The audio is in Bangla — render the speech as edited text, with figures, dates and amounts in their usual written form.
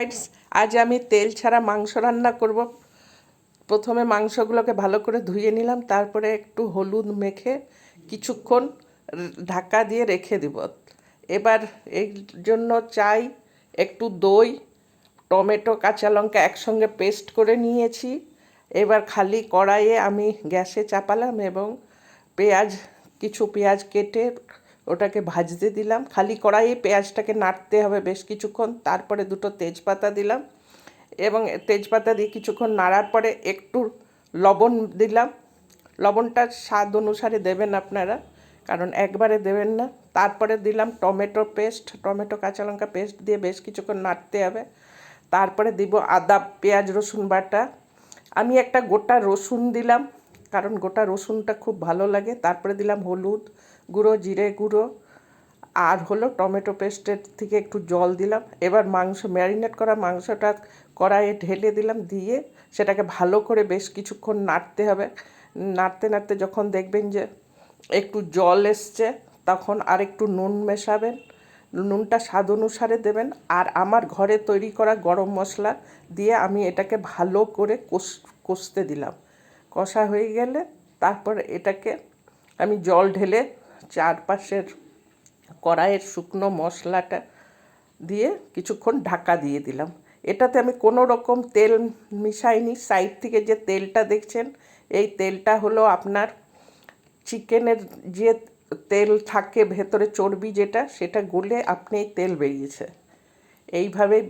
Guys, আজ আমি তেল ছাড়া মাংস রান্না করব। প্রথমে মাংসগুলোকে ভালো করে ধুয়ে নিলাম, তারপরে একটু হলুদ মেখে কিছুক্ষণ ঢাকা দিয়ে রেখে দেব। এবার এর জন্য চাই একটু দই, টমেটো, কাঁচা লঙ্কা একসঙ্গে পেস্ট করে নিয়েছি। এবার খালি কড়াইয়ে আমি গ্যাসে চাপালাম এবং কিছু পেঁয়াজ কেটে ওটাকে ভাজতে দিলাম। খালি কড়াইয়ে পেঁয়াজটাকে নাড়তে হবে বেশ কিছুক্ষণ। তারপরে দুটো তেজপাতা দিলাম এবং তেজপাতা দিয়ে কিছুক্ষণ নাড়ার পরে একটু লবণ দিলাম। লবণটা স্বাদ অনুসারে দেবেন আপনারা, কারণ একবারে দেবেন না। তারপরে দিলাম টমেটো কাঁচা লঙ্কা পেস্ট দিয়ে বেশ কিছুক্ষণ নাড়তে হবে। তারপরে দিব আদা পেঁয়াজ রসুন বাটা। আমি একটা গোটা রসুন দিলাম, কারণ গোটা রসুনটা খুব ভালো লাগে। তারপরে দিলাম হলুদ গুঁড়ো, জিরে গুঁড়ো, আর হলো টমেটো পেস্টের থেকে একটু জল দিলাম। এবার ম্যারিনেট করা মাংসটা কড়াইয়ে ঢেলে দিলাম, দিয়ে সেটাকে ভালো করে বেশ কিছুক্ষণ নাড়তে হবে। নাড়তে নাড়তে যখন দেখবেন যে একটু জল এসছে, তখন আর একটু নুন মেশাবেন। নুনটা স্বাদ অনুসারে দেবেন। আর আমার ঘরে তৈরি করা গরম মশলা দিয়ে আমি এটাকে ভালো করে কষতে দিলাম। কষা হয়ে গেলে তারপর এটাকে আমি জল ঢেলে চারপাশের কড়াইয়ের শুকনো মশলাটা দিয়ে কিছুক্ষণ ঢাকা দিয়ে দিলাম। এটাতে আমি কোনো রকম তেল মিশাইনি। সাইড থেকে যে তেলটা দেখছেন, এই তেলটা হলো আপনার চিকেনের যে তেল থাকে ভেতরে চর্বি যেটা, সেটা গলে আপনি এই তেল বেরিয়েছে। এইভাবেই